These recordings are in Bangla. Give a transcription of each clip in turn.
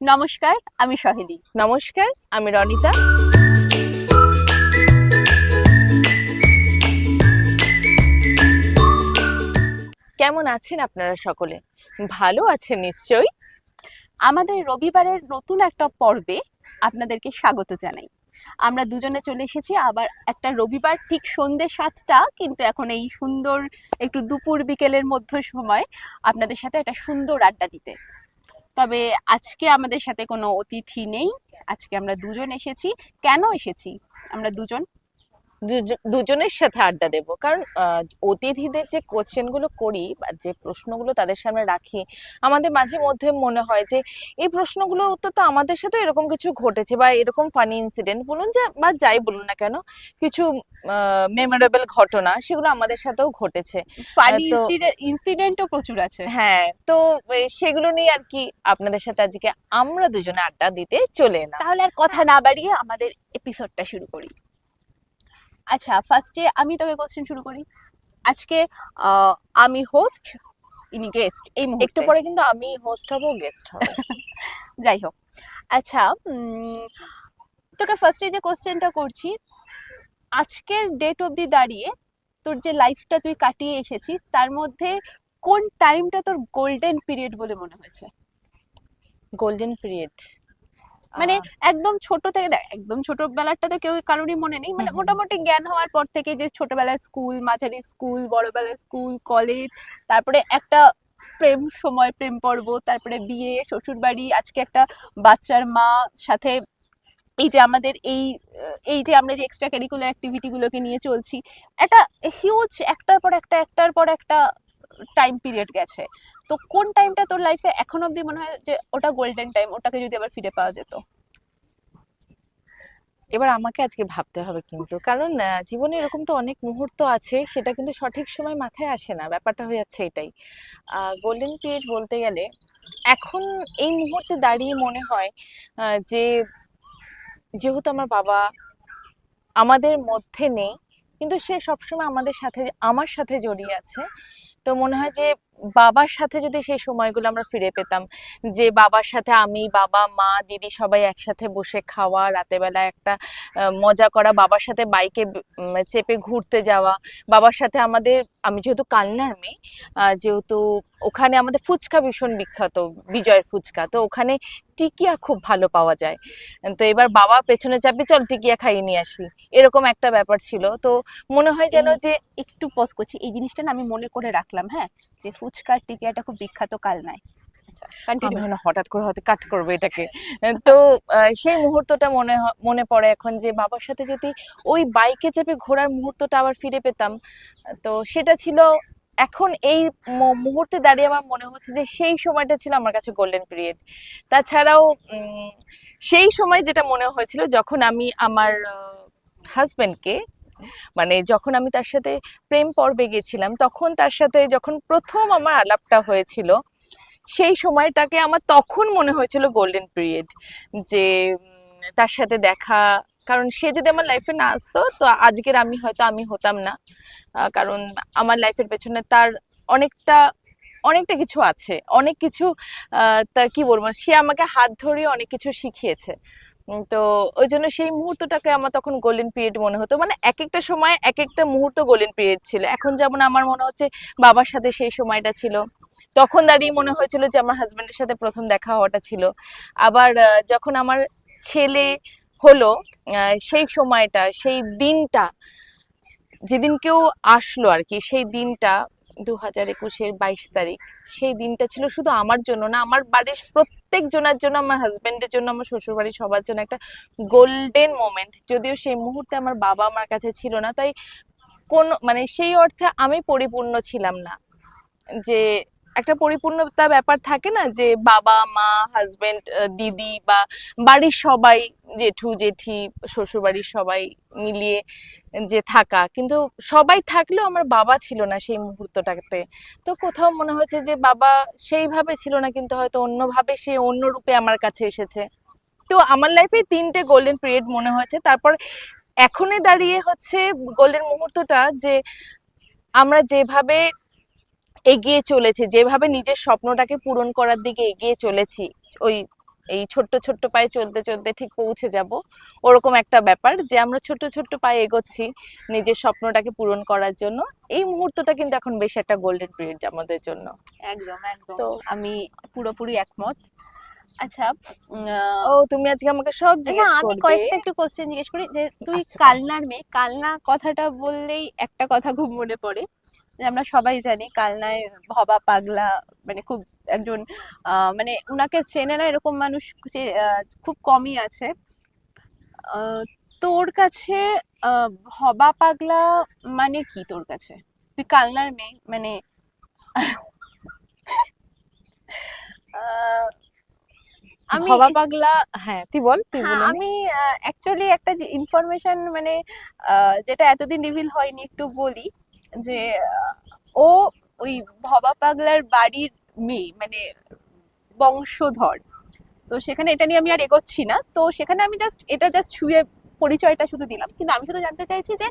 নমস্কার, আমি সহেলি। নমস্কার, আমি রনিতা। কেমন আছেন আপনারা সকলে? ভালো আছেন নিশ্চয়ই। আমাদের রবিবারের নতুন একটা পর্বে আপনাদেরকে স্বাগত জানাই। আমরা দুজনে চলে এসেছি আবার একটা রবিবার ঠিক সন্ধ্যে 7টা, কিন্তু এখন এই সুন্দর একটু দুপুর বিকেলের মধ্য সময় আপনাদের সাথে একটা সুন্দর আড্ডা দিতে। তবে আজকে আমাদের সাথে কোনো অতিথি নেই, আজকে আমরা দুজন এসেছি। কেন এসেছি আমরা দুজন? দুজনের সাথে আড্ডা দেব, কারণ অতিথিদের যে কোশ্চেন গুলো করি বা যে প্রশ্নগুলো তাদের সামনে রাখি, আমাদের মাঝে মধ্যে মনে হয় যে এই প্রশ্নগুলোর উত্তর তো আমাদের সাথে এরকম কিছু ঘটেছে, বা এরকম ফানি ইনসিডেন্ট বলুন যে বা যাই বলুন না কেন, কিছু মেমোরেবল ঘটনা সেগুলো আমাদের সাথেও ঘটেছে। ফানি তো ইনসিডেন্টও প্রচুর আছে। হ্যাঁ, তো সেগুলো নিয়ে আর কি আপনাদের সাথে আজকে আমরা দুজনে আড্ডা দিতে চলে এলাম। তাহলে আর কথা না বাড়িয়ে আমাদের এপিসোডটা শুরু করি। আচ্ছা, ফার্স্টে আমি তোকে কোশ্চেন শুরু করি। আজকে আমি হোস্ট, ইনি গেস্ট এই একটু মুহূর্তে। পরে কিন্তু আমি হোস্ট হব, গেস্ট হবে। যাই হোক, আচ্ছা, তোকে ফার্স্টে যে কোশ্চেনটা করছি, আজকের ডেট অবধি দাঁড়িয়ে তোর যে লাইফটা তুই কাটিয়ে এসেছিস তার মধ্যে কোন টাইমটা তোর গোল্ডেন পিরিয়ড বলে মনে হয়েছে? গোল্ডেন পিরিয়ড মানে একদম ছোট থেকে দেখ, একদম ছোটবেলাটা তো কেউ কারোরই মনে নেই, মানে হুম হুম মোটামুটি জ্ঞান হওয়ার পর থেকে যে ছোটবেলায় স্কুল, মাঝারি স্কুল, বড়বেলায় স্কুল, কলেজ, তারপরে একটা প্রেম সময়, প্রেম পর্ব, তারপরে বিয়ে, শ্বশুর বাড়ি, আজকে একটা বাচ্চার মা, সাথে এই যে আমাদের এই যে আমরা যে এক্সট্রা কারিকুলার অ্যাক্টিভিটি গুলোকে নিয়ে চলছি, একটা হিউজ একটার পর একটা টাইম পিরিয়ড গেছে। তো কোন টাইমটা তোর লাইফে এখন অব্দি মনে হয় যে ওটা গোল্ডেন টাইম, ওটাকে যদি আবার ফিরে পাওয়া যেত? এবার আমাকে আজকে ভাবতে হবে কিন্তু, কারণ জীবনে এরকম তো অনেক মুহূর্ত আছে, সেটা কিন্তু সঠিক সময় মাথায় আসে না, ব্যাপারটা হয়ে যাচ্ছে এটাই। গোল্ডেন পিরিয়ড বলতে গেলে এখন এই মুহূর্তে দাঁড়িয়ে মনে হয় যে যেহেতু আমার বাবা আমাদের মধ্যে নেই, কিন্তু সে সবসময় আমার সাথে জড়িয়ে আছে। তো মনে হয় যে বাবার সাথে যদি সেই সময়গুলো আমরা ফিরে পেতাম, যে বাবার সাথে আমি, বাবা, মা, দিদি সবাই একসাথে বসে খাওয়া, রাতে বেলা একটা মজা করা, বাবার সাথে বাইকে চেপে ঘুরতে যাওয়া, বাবার সাথে আমি যেহেতু কালনার মেয়ে, যেহেতু ওখানে আমাদের ফুচকা ভীষণ বিখ্যাত, বিজয়ের ফুচকা, তো ওখানে টিকিয়া খুব ভালো পাওয়া যায়। তো এবার বাবা পেছনে চাপবে, চল টিকিয়া খাইয়ে নিয়ে আসি, এরকম একটা ব্যাপার ছিল। তো মনে হয় যেন এই যে একটু পজ করছি, এই জিনিসটা না আমি মনে করে রাখলাম, হ্যাঁ, যে ফুচকার টিকিয়াটা খুব বিখ্যাত কালনায়। আচ্ছা, আমি কন্টিনিউ। মনে হয় হঠাৎ করে হয়তো কাট করবো এটাকে। তো সেই মুহূর্তটা মনে পড়ে এখন, যে বাবার সাথে যদি ওই বাইকে চেপে ঘোরার মুহূর্তটা আবার ফিরে পেতাম, তো সেটা ছিল। এখন এই মুহূর্তে দাঁড়িয়ে আমার মনে হচ্ছে যে সেই সময়টা ছিল আমার কাছে গোল্ডেন পিরিয়ড। তাছাড়াও সেই সময় যেটা মনে হয়েছিল, যখন আমি আমার হাজবেন্ডকে, মানে যখন আমি তার সাথে প্রেম পর্বে গেছিলাম, তখন তার সাথে যখন প্রথম আমার আলাপটা হয়েছিল, সেই সময়টাকে আমার তখন মনে হয়েছিল গোল্ডেন পিরিয়ড। যে তার সাথে দেখা, কারণ সে যদি আমার লাইফে না আসতো তো আজকের আমি হতাম না। কারণ আমার লাইফের পেছনে তার অনেকটা অনেকটা কিছু আছে, অনেক কিছু। তার কি বলবো, সে আমাকে হাত ধরিয়ে অনেক কিছু শিখিয়েছে। তো ওই জন্য সেই মুহূর্তটাকে আমার তখন গোল্ডেন পিরিয়ড মনে হতো। মানে এক একটা সময় এক একটা মুহূর্ত গোল্ডেন পিরিয়ড ছিল। এখন যেমন আমার মনে হচ্ছে বাবার সাথে সেই সময়টা ছিল, তখন দাঁড়িয়ে মনে হয়েছিল যে আমার হাজবেন্ডের সাথে প্রথম দেখা হওয়াটা ছিল। আবার যখন আমার ছেলে হলো, সেই সময়টা, সেই দিনটা, যেদিন কেউ আসলো আর কি, সেই দিনটা 2021-এর 22 তারিখ, সেই দিনটা ছিল শুধু আমার জন্য না, আমার বাড়ির প্রত্যেক জনের জন্য, আমার হাজবেন্ডের জন্য, আমার শ্বশুর বাড়ির সবার জন্য একটা গোল্ডেন মোমেন্ট। যদিও সেই মুহূর্তে আমার বাবা আমার কাছে ছিল না, তাই কোন মানে সেই অর্থে আমি পরিপূর্ণ ছিলাম না। যে একটা পরিপূর্ণতা ব্যাপার থাকে না, যে বাবা, মা, হাজবেন্ড, দিদি বা বাড়ির সবাই, জেঠু, জেঠি, শ্বশুর বাড়ির সবাই মিলিয়ে যে থাকা, কিন্তু সবাই থাকলেও আমার বাবা ছিল না সেই মুহূর্তটাতে। তো কোথাও মনে হচ্ছে যে বাবা সেইভাবে ছিল না, কিন্তু হয়তো অন্যভাবে, সে অন্য রূপে আমার কাছে এসেছে। তো আমার লাইফে 3টে গোল্ডেন পিরিয়ড মনে হয়েছে। তারপর এখনে দাঁড়িয়ে হচ্ছে গোল্ডেন মুহূর্তটা, যে আমরা যেভাবে এগিয়ে চলেছি, যেভাবে নিজের স্বপ্নটাকে পূরণ করার দিকে এগিয়ে চলেছি, ওই এই ছোট্ট ছোট্ট পায়ে চলতে চলতে ঠিক পৌঁছে যাব, ওরকম একটা ব্যাপার যে আমরা ছোট্ট ছোট্ট পায়ে এগোচ্ছি নিজের স্বপ্নটাকে পূরণ করার জন্য। এই মুহূর্তটা কিন্তু এখন বেশ একটা গোল্ডেন পিরিয়ড আমাদের জন্য। একদম একদম, তো আমি পুরোপুরি একমত। আচ্ছা, ও তুমি আজকে আমাকে সব না জিজ্ঞেস আমি করবে? কয়েকটা একটু কোশ্চেন জিজ্ঞেস করি, যে তুই আচ্ছা করো। কালনার মেয়ে, কালনা কথাটা বললেই একটা কথা খুব মনে পড়ে, যে আমরা সবাই জানি কালনায় ভবা পাগলা মানে খুব একজন মানে উনাকে চেনে না এরকম মানুষ খুব কমই আছে। আহ, তোর কাছে ভবা পাগলা মানে কি তোর কাছে? তুই কালনার মেয়ে মানে আহ, আমি ভবা পাগলা, হ্যাঁ তুই বল, তুই হ্যাঁ বলে নে। আমি অ্যাকচুয়ালি একটা যে ইনফরমেশন মানে যেটা এতদিন রিভিল হয়নি একটু বলি, যে ও ওই ভবা পাগলার বাড়ির মেয়ে মানে বংশধর। তো সেখানে এটা নিয়ে আমি আর এগোচ্ছি না, তো সেখানে আমি জাস্ট এটা জাস্ট ছুঁয়ে পরিচয়টা শুধু দিলাম, কিন্তু আমি শুধু জানতে চাইছি যে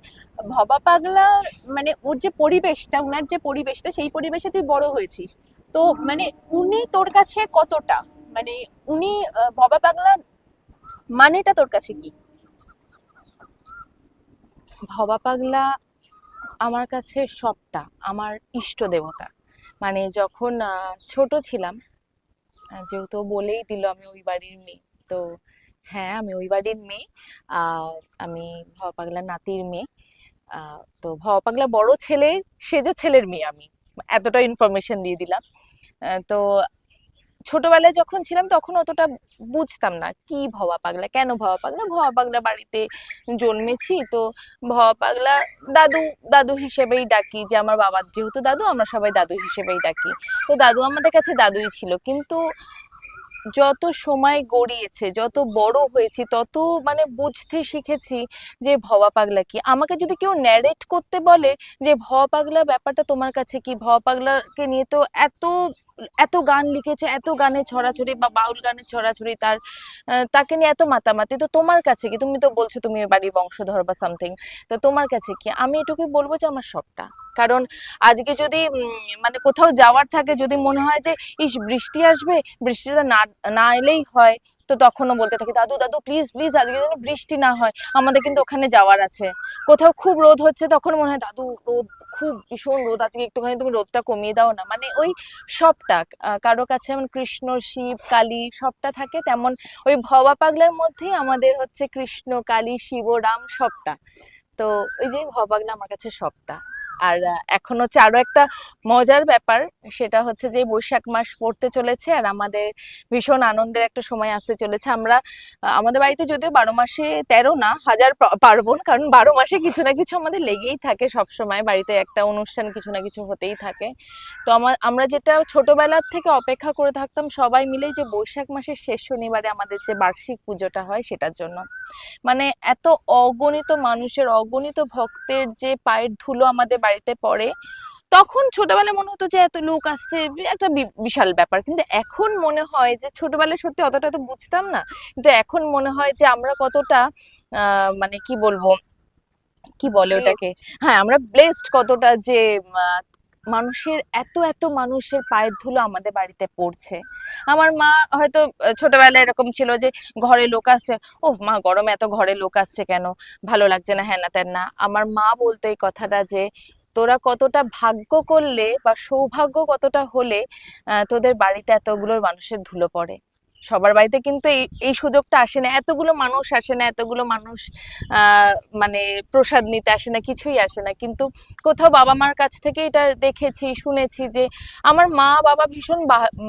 ভবা পাগলা মানে ওর যে পরিবেশটা, ওনার যে পরিবেশটা, সেই পরিবেশে তুই বড় হয়েছিস, তো মানে উনি তোর কাছে কতটা মানে উনি ভবা পাগলা মানেটা তোর কাছে কি? ভবা পাগলা আমার কাছে সবটা, আমার ইষ্ট দেবতা। মানে যখন ছোট ছিলাম, যেহেতু বলেই দিল আমি ওই বাড়ির মেয়ে, তো হ্যাঁ আমি ওই বাড়ির মেয়ে। আহ আমি ভবা পাগলা নাতির মেয়ে। তো ভবা পাগলা বড় ছেলের সেজো ছেলের মেয়ে আমি। এতটা ইনফরমেশন দিয়ে দিলাম। তো ছোটবেলায় যখন ছিলাম তখন অতটা বুঝতাম না কি ভবা পাগলা, কেন ভবা পাগলা। ভবা পাগলা বাড়িতে জন্মেছি তো ভবা পাগলা দাদু, দাদু হিসেবেই ডাকি, যে আমার বাবার যেহেতু দাদু আমরা সবাই দাদু হিসেবেই ডাকি। তো দাদু আমাদের কাছে দাদুই ছিল, কিন্তু যত সময় গড়িয়েছে, যত বড় হয়েছি, তত মানে বুঝতে শিখেছি যে ভবা পাগলা কি। আমাকে যদি কেউ ন্যারেট করতে বলে যে ভবা পাগলা ব্যাপারটা তোমার কাছে কি, ভবা পাগলাকে নিয়ে তো এত এত গান লিখেছে, এত গানের ছড়াছড়ি বা বাউল গানের ছড়াছড়ি, তার তাকে নিয়ে এত মাতামাতি, তো তোমার কাছে কি, তুমি তো বলছো তুমি এ বাড়ির বংশধর বা সামথিং, তো তোমার কাছে কি। আমি এটুকুই বলবো যে আমার সবটা। কারণ আজকে যদি মানে কোথাও যাওয়ার থাকে, যদি মনে হয় যে ইস বৃষ্টি আসবে, বৃষ্টিটা না না এলেই হয়, তো তখনও বলতে থাকি দাদু দাদু প্লিজ প্লিজ আজকে যেন বৃষ্টি না হয়, আমাদের কিন্তু ওখানে যাওয়ার আছে। কোথাও খুব রোদ হচ্ছে, তখন মনে হয় দাদু রোদ খুব ভীষণ রোদ, আজকে একটুখানি তুমি রোদটা কমিয়ে দাও না। মানে ওই সবটা কারো কাছে যেমন কৃষ্ণ শিব কালী সবটা থাকে, তেমন ওই ভবা পাগলার মধ্যেই আমাদের হচ্ছে কৃষ্ণ কালী শিব রাম সবটা। তো ওই যে ভবা পাগলা আমার কাছে সবটা। আর এখন হচ্ছে আরো একটা মজার ব্যাপার, সেটা হচ্ছে যে বৈশাখ মাস পড়তে চলেছে আর আমাদের ভীষণ আনন্দের একটা সময় আসতে চলেছে। আমরা আমাদের বাড়িতে যদিও 12 মাসে 13 না, হাজার পার্বণ, কারণ 12 মাসে কিছু না কিছু আমাদের লেগেই থাকে, সব সময় বাড়িতে একটা অনুষ্ঠান কিছু না কিছু হতেই থাকে। তো আমরা যেটা ছোটবেলার থেকে অপেক্ষা করে থাকতাম সবাই মিলে, যে বৈশাখ মাসের শেষ শনিবারে আমাদের যে বার্ষিক পুজোটা হয় সেটার জন্য। মানে এত অগণিত মানুষের, অগণিত ভক্তের যে পায়ের ধুলো আমাদের বাড়িতে পড়ে, তখন ছোটবেলায় মনে হতো যে এত লোক আসছে, একটা বিশাল ব্যাপার। কিন্তু এখন মনে হয় যে ছোটবেলায় সত্যি অতটা তো বুঝতাম না, কিন্তু এখন মনে হয় যে আমরা কতটা মানে কি বলবো, কি বলে ওটাকে, হ্যাঁ আমরা ব্লেসড কতটা, যে আহ, মানুষের এত এত মানুষের পায়ের ধুলো আমাদের বাড়িতে পড়ছে। আমার মা হয়তো ছোটবেলায় এরকম ছিল যে ঘরে লোক আসছে, ও মা গরমে এত ঘরে লোক আসছে কেন, ভালো লাগছে না, হ্যান না ত্যান না। আমার মা বলতো এই কথাটা যে তোরা কতটা ভাগ্য করলে বা সৌভাগ্য কতটা হলে তোদের বাড়িতে এতগুলো মানুষের ধুলো পড়ে। সবার বাড়িতে কিন্তু এই এই সুযোগটা আসে না, এতগুলো মানুষ আসে না, এতগুলো মানুষ আহ মানে প্রসাদ নিতে আসে না, কিছুই আসে না। কিন্তু কোথাও বাবা মার কাছ থেকে এটা দেখেছি শুনেছি যে আমার মা বাবা ভীষণ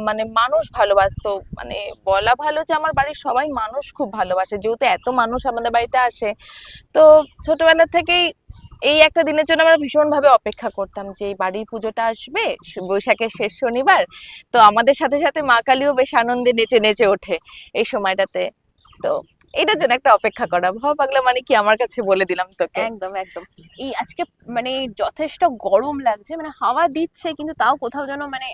মানে মানুষ ভালোবাসতো। মানে বলা ভালো যে আমার বাড়ির সবাই মানুষ খুব ভালোবাসে, যেহেতু এত মানুষ আমাদের বাড়িতে আসে। তো ছোটবেলা থেকেই এই একটা দিনের জন্য আমরা ভীষণ ভাবে অপেক্ষা করতাম যে এই বাড়ির পুজোটা আসবে বৈশাখের শেষ শনিবার। তো আমাদের সাথে সাথে মা কালীও বেশ আনন্দে নেচে নেচে ওঠে এই সময়টাতে। তো এটার জন্য একটা অপেক্ষা করা। ভব পাগলা মানে কি আমার কাছে বলে দিলাম তোকে। একদম একদম। এই আজকে মানে যথেষ্ট গরম লাগছে, মানে হাওয়া দিচ্ছে কিন্তু তাও কোথাও যেন মানে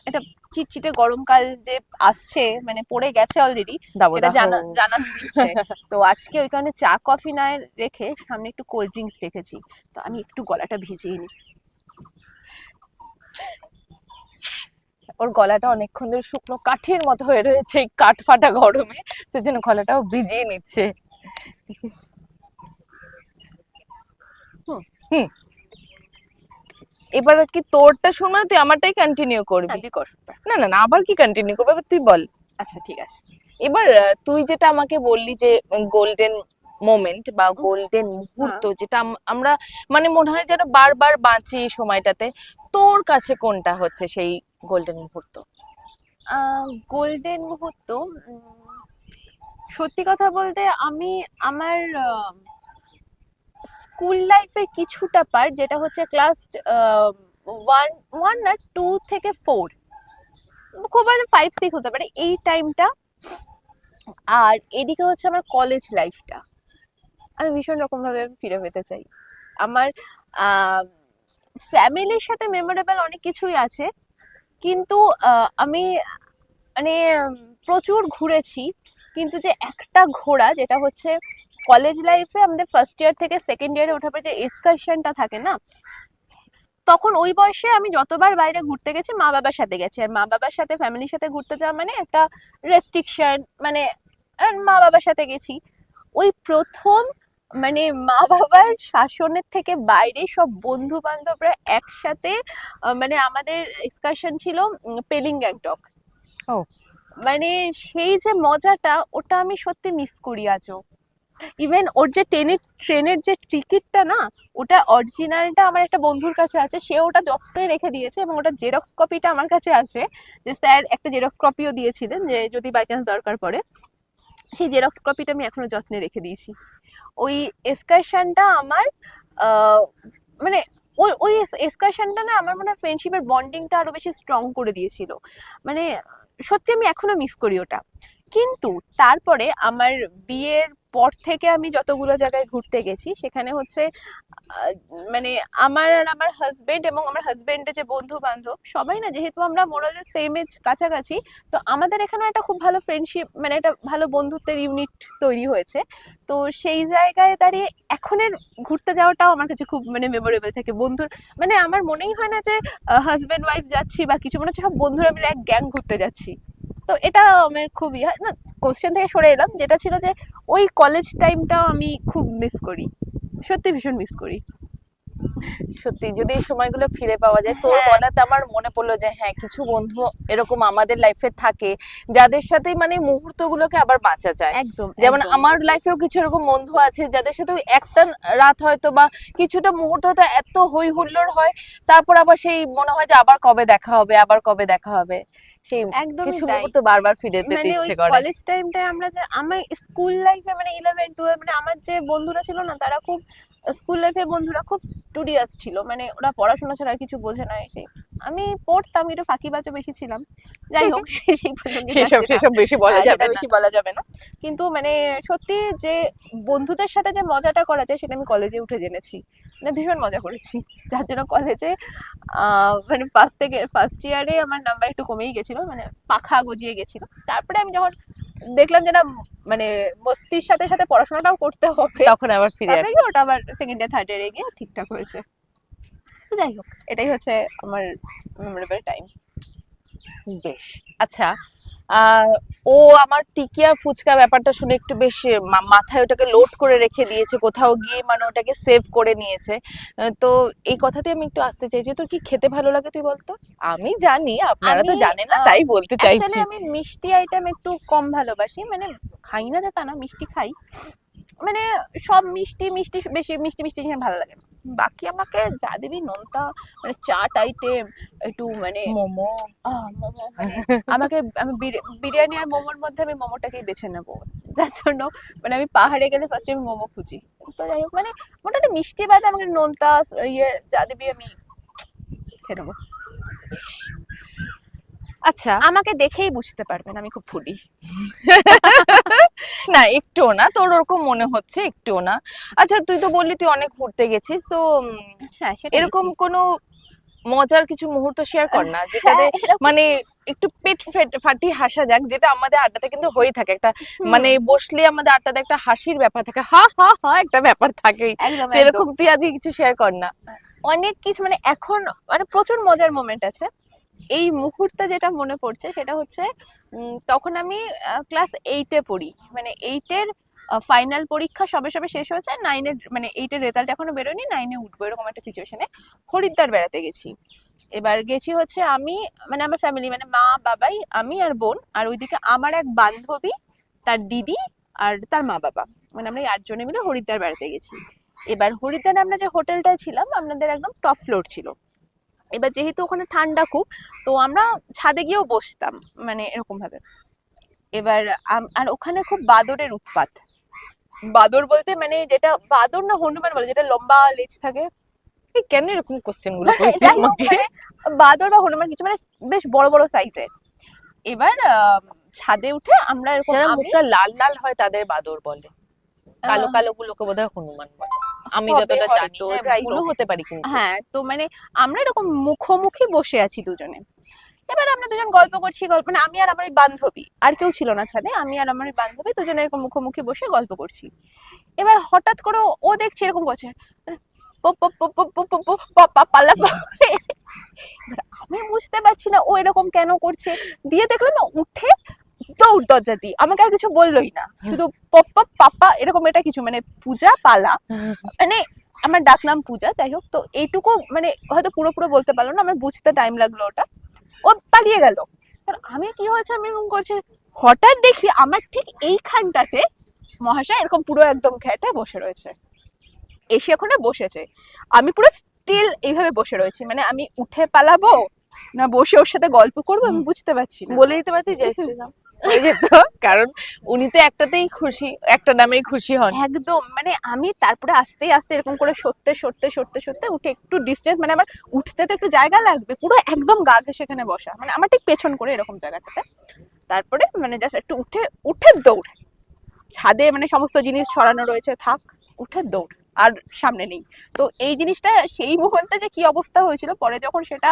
এটা চিটচিটে গরমকাল যে আসছে মানে পড়ে গেছে অলরেডি, এটা দাবদাহ। জানা দিচ্ছে। তো আজকে ওই কারণে চা কফি না রেখে সামনে একটু কোল্ড ড্রিঙ্কস রেখেছি, তো আমি একটু গলাটা ভিজিয়ে নিই। ওর গলাটা অনেকক্ষণ ধরে শুকনো কাঠের মতো হয়ে রয়েছে এই কাঠ ফাটা গরমে, সেই জন্য গলাটাও ভিজিয়ে নিচ্ছে। হুম। হুম, এবার কি তোরটা শুনবো না তুই আমারটাই কন্টিনিউ করবি? হ্যাঁ, তুই কর। না না না, আবার কি কন্টিনিউ করবো, এবার তুই বল। আচ্ছা ঠিক আছে। এবার তুই যেটা আমাকে বললি যে গোল্ডেন মোমেন্ট বা গোল্ডেন মুহূর্ত, যেটা আমরা মানে মনে হয় যেন বারবার বাঁচি এই সময়টাতে, তোর কাছে কোনটা হচ্ছে সেই গোল্ডেন মুহূর্ত? গোল্ডেন মুহূর্ত, সত্যি কথা বলতে আমি আমার স্কুল লাইফের কিছুটা পার্ট, যেটা হচ্ছে ক্লাস ওয়ান ওয়ান না 2 থেকে 4, খুব হয়তো 5 6 হতে পারে এই টাইমটা। আর এদিকে হচ্ছে আমার কলেজ লাইফটা, আমি ভীষণ রকম ভাবে ফিরে পেতে চাই। আমার ফ্যামিলির সাথে মেমোরেবল অনেক কিছুই আছে, কিন্তু আমি মানে প্রচুর ঘুরেছি, কিন্তু যে একটা ঘোরা যেটা হচ্ছে কলেজ লাইফে আমাদের ফার্স্ট ইয়ার থেকে সেকেন্ড ইয়ারে ওঠার পর যে এক্সকারশনটা থাকে না, তখন ওই বয়সে আমি যতবার বাইরে ঘুরতে গেছি মা বাবার সাথে গেছি, আর মা বাবার সাথে ফ্যামিলির সাথে ঘুরতে যাওয়া মানে একটা রেস্ট্রিকশন, মানে মা বাবার সাথে গেছি ওই প্রথম, মানে মা বাবার শাসনের থেকে বাইরে সব বন্ধু বান্ধবরা একসাথে, মানে আমাদের এক্সকারশন ছিল পেলিং গ্যাংটক। ও, মানে সেই যে মজাটা, ওটা আমি সত্যি মিস করি আজও। ইভেন ওর যে ট্রেনের যে টিকিটটা না, ওটা অরিজিনালটা আমার একটা বন্ধুর কাছে আছে, সে ওটা যত্নে রেখে দিয়েছে, এবং ওটা জেরক্স কপিটা আমার কাছে আছে, যে স্যার একটা জেরক্স কপিও দিয়েছিলেন যে যদি বাই চান্স দরকার পড়ে। সেই জেরক্স কপিটা আমি এখনো যত্নে রেখে দিয়েছি। ওই এক্সকারশনটা আমার মানে ওই ওই এক্সকারশনটা না আমার মনে হয় ফ্রেন্ডশিপের বন্ডিংটা আরো বেশি স্ট্রং করে দিয়েছিল। মানে সত্যি আমি এখনো মিস করি ওটা। কিন্তু তারপরে আমার বিয়ের পর থেকে আমি যতগুলো জায়গায় ঘুরতে গেছি, সেখানে হচ্ছে আহ, মানে আমার আর আমার হাজবেন্ড এবং আমার হাজবেন্ডের যে বন্ধু বান্ধব সবাই না, যেহেতু আমরা মোরালে সেম এজ কাছাকাছি, তো আমাদের এখানে একটা খুব ভালো ফ্রেন্ডশিপ, মানে একটা ভালো বন্ধুত্বের ইউনিট তৈরি হয়েছে। তো সেই জায়গায় দাঁড়িয়ে এখনের ঘুরতে যাওয়াটাও আমার কাছে খুব মানে মেমোরেবল থাকে বন্ধুর। মানে আমার মনেই হয় না যে হাজবেন্ড ওয়াইফ যাচ্ছি বা কিছু, মনে হচ্ছে সব বন্ধুরা মিলে এক গ্যাং ঘুরতে যাচ্ছি। তো এটা আমার খুবই না, কোশ্চেন থেকে সরে এলাম, যেটা ছিল যে ওই কলেজ টাইমটাও আমি খুব মিস করি, সত্যি ভীষণ মিস করি। সত্যি যদি এই সময়গুলো ফিরে পাওয়া যায়, তোর হ্যাঁ। বলাতে আমার মনে পড়লো যে হ্যাঁ, কিছু বন্ধু এরকম আমাদের লাইফে থাকে যাদের সাথে মানে মুহূর্তগুলোকে আবার বাঁচা যায়। একদম যেমন একদম। আমার লাইফেও কিছু এরকম বন্ধু আছে যাদের সাথে ওই একটা রাত হয়তো বা কিছুটা মুহূর্ত হয়তো এত হই হুল্লোড় হয়, তারপর আবার সেই মনে হয় যে আবার কবে দেখা হবে, আবার কবে দেখা হবে, সেই একদমই কিছু তাই। মুহূর্ত বারবার ফিরে পেতে মানে ওই ইচ্ছে করে। কলেজ টাইমটায় আমরা যে আমার স্কুল লাইফে মানে 11 12, মানে আমার যে বন্ধুরা ছিল না, তারা খুব স্কুল লাইফে বন্ধুরা খুব স্টুডিয়াস ছিল, মানে ওরা পড়াশোনা ছাড়া আর কিছু বোঝে না। সেই আমি পড়তাম, একটু ফাঁকিবাজও বেশি ছিলাম, যাই হোক সেই প্রসঙ্গে সেসব যাচ্ছি না। সেসব বেশি বলা সেটা যাবে না। বেশি বলা যাবে না। কিন্তু মানে সত্যি যে বন্ধুদের সাথে যে মজাটা করা যায়, সেটা আমি কলেজে উঠে জেনেছি। মানে ভীষণ মজা করেছি, যার জন্য কলেজে মানে ফার্স্ট ইয়ারে আমার নাম্বার একটু কমেই গেছিল, মানে পাখা গজিয়ে গেছিল। তারপরে আমি যখন দেখলাম যে না, মানে মস্তির সাথে সাথে পড়াশোনাটাও করতে হবে, তখন আবার ফিরে তারপরে আসে। গিয়ে ওটা আবার সেকেন্ড ইয়ার থার্ড ইয়ারে গিয়ে ঠিকঠাক হয়েছে। তো যাই হোক, এটাই হচ্ছে আমার মেমোরেবল টাইম। বেশ। আচ্ছা, আহ ও আমার টিকিয়া ফুচকা ব্যাপারটা শুনে একটু বেশ মাথায় ওটাকে লোড করে রেখে দিয়েছে, কোথাও গিয়ে মানে ওটাকে সেভ করে নিয়েছে। তো এই কথাতে আমি একটু আসতে চাইছি, তোর কি খেতে ভালো লাগে তুই বলতো? আমি জানি আপনারা তো আমি জানেন না, তাই বলতে অ্যাকচুয়ালি চাইছি। আমি মিষ্টি আইটেম একটু কম ভালোবাসি, মানে খাই না যে তা না, মিষ্টি খাই। মানে সব মিষ্টি মিষ্টি বেশি মিষ্টি মিষ্টি জিনিস ভালো লাগে না। বাকি আমাকে যা দিবি নোনতা, মানে চাট আইটেম একটু মানে মোমো। মোমো, মানে আমাকে আমি বিরিয়ানি আর মোমোর মধ্যে আমি মোমোটাকেই বেছে নেবো, যার জন্য মানে আমি পাহাড়ে গেলে ফার্স্টে আমি মোমো খুঁজি। তো যাই হোক, মানে মোটামুটি মিষ্টি বাদে আমাকে নোনতা ইয়ে যা দিবি আমি খেয়ে নেবো। আচ্ছা, আমাকে দেখেই বুঝতে পারবেন আমি খুব ফুডি। না একটুও না, তোর ওরকম মনে হচ্ছে, একটুও না। আচ্ছা, তুই তো বললি তুই অনেক ঘুরতে গেছিস, তো হ্যাঁ, সেটা এরকম গেছি। কোনো মজার কিছু মুহূর্ত শেয়ার কর না, হ্যাঁ, যেটাতে এরকম। মানে একটু ফাটিয়ে হাসা যাক, যেটা আমাদের আড্ডাতে কিন্তু হয়ে থাকে একটা, হুম, মানে বসলে আমাদের আড্ডাতে একটা হাসির ব্যাপার থাকে, হা হা হা একটা ব্যাপার থাকেই। একদম তো একদম। এরকম তুই আজকে কিছু শেয়ার কর না। অনেক কিছু, মানে এখন মানে প্রচুর মজার মোমেন্ট আছে। এই মুহূর্তে যেটা মনে পড়ছে সেটা হচ্ছে তখন আমি ক্লাস 8-এ পড়ি, মানে 8-এর ফাইনাল পরীক্ষা সবে সবে শেষ হয়েছে, 9-এর মানে 8-এর রেজাল্ট এখনো বেরোয়নি, 9-এ উঠবো এরকম একটা সিচুয়েশনে হরিদ্বার বেড়াতে গেছি। এবার গেছি হচ্ছে আমি, মানে আমার ফ্যামিলি মানে মা বাবাই, আমি আর বোন, আর ওইদিকে আমার এক বান্ধবী, তার দিদি আর তার মা বাবা, মানে আমরা এই 8 জনে মিলে হরিদ্বার বেড়াতে গেছি। এবার হরিদ্বারে আমরা যে হোটেলটায় ছিলাম আমাদের একদম টপ ফ্লোর ছিল। এবার যেহেতু ওখানে ঠান্ডা খুব, তো আমরা ছাদে গিয়েও বসতাম, মানে এরকম ভাবে। এবার আর ওখানে খুব বাদরের উৎপাত। বাদর বলতে মানে যেটা বাদর না হনুমান বলে, যেটা লম্বা লেজ থাকে। এই কেন এরকম কোশ্চেন গুলো করছিস যাই হোক, আমাকে? মানে বাদর বা হনুমান কিছু, মানে বেশ বড় বড় সাইজের। এবার ছাদে উঠে আমরা এরকম যারা আমি মুখটা লাল লাল হয় তাদের বাদর বলে, কালো আহ, কালো গুলোকে বোধহয় হনুমান বলে, আমি হবে যতটা জানি। হয়তো, হ্যাঁ, যাই ভুলও হোক। হতে পারি কিন্তু। হ্যাঁ, তো মানে আমরা এরকম মুখোমুখি বসে আছি দুজনে। এবার আমরা দুজন গল্প করছি, গল্প মানে আমি আর আমার ওই বান্ধবী, আর কেউ ছিল না ছাদে, আমি আর আমার ওই বান্ধবী দুজনে এরকম মুখোমুখি বসে গল্প করছি। এবার হঠাৎ করে ও দেখছি এরকম করছে, pop pop pop pop pop pop pop pop pop পালা পপ। এবার আমি বুঝতে পারছি না ও এরকম কেন করছে, দিয়ে দেখলাম না উঠে দৌড় দরজা দিয়ে, আমাকে আর কিছু বললোই না, শুধু পপ পপ পাপা এরকম এটা কিছু, মানে পূজা পালা, মানে আমার ডাক নাম পূজা, যাই হোক। তো এইটুকু মানে হয়তো পুরো পুরো বলতে পারলো না, আমার বুঝতে টাইম লাগলো ওটা। ও পালিয়ে গেল। আর আমি কি হয়েছে আমি এরকম করছি, হঠাৎ দেখি আমার ঠিক এইখানটাতে মহাশয় এরকম পুরো একদম ঘেটে বসে রয়েছে, এসে ওখানে বসেছে। আমি পুরো স্টিল এইভাবে বসে রয়েছি, মানে আমি উঠে পালাবো না বসে ওর সাথে গল্প করবো আমি বুঝতে পারছি না। বলে দিতে পারতি জয় শ্রীরাম, হয়ে যেত। কারণ উনি তো একটাতেই খুশি, একটা নামেই খুশি হন। একদম, মানে আমি তারপরে আস্তে আস্তে এরকম করে সরতে সরতে সরতে সরতে উঠে একটু ডিস্টেন্স, মানে আমার উঠতে তো একটু জায়গা লাগবে, পুরো একদম গা ঘেঁষে সেখানে বসা, মানে আমার ঠিক পেছন করে এরকম জায়গাটাতে। তারপরে মানে জাস্ট একটু উঠে উঠে দৌড়, ছাদে মানে সমস্ত জিনিস ছড়ানো রয়েছে, থাক উঠে দৌড়, আর সামনে নেই। তো এই জিনিসটা সেই মুহূর্তে যে কি অবস্থা হয়েছিল পরে যখন সেটা,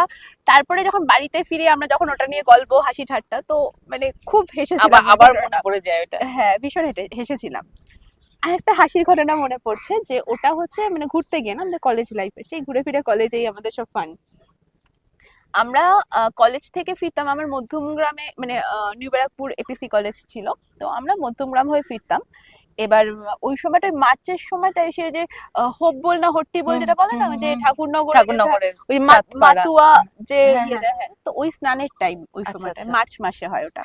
তারপরে যখন বাড়িতে ফিরে আমরা যখন ওটা নিয়ে গল্প হাসি ঠাট্টা, তো মানে খুব হেসেছিলাম আবার মনে পড়ে যায় ওটা। হ্যাঁ ভীষণ হেসেছিলাম। আর একটা হাসির ঘটনা মনে পড়ছে, যে ওটা হচ্ছে মানে ঘুরতে গিয়ে না আমাদের কলেজ লাইফে, সেই ঘুরে ফিরে কলেজেই আমাদের সব ফান। আমরা কলেজ থেকে ফিরতাম, আমার মধ্যমগ্রামে মানে নিউ ব্যারাকপুর এপিসি কলেজ ছিল, তো আমরা মধ্যমগ্রাম হয়ে ফিরতাম। এবার ওই সময়টা মার্চের সময়টা এসে যে হোব্বল না হট্টিবল যেটা বলে না, ওই যে ঠাকুরনগরের ওই চাঁদপাড়া। মাতুয়া যে হ্যাঁ, ইয়ে দেয়, হ্যাঁ, তো ওই স্নানের টাইম ওই আচ্ছা, সময়টা আচ্ছা। মার্চ মাসে হয় ওটা।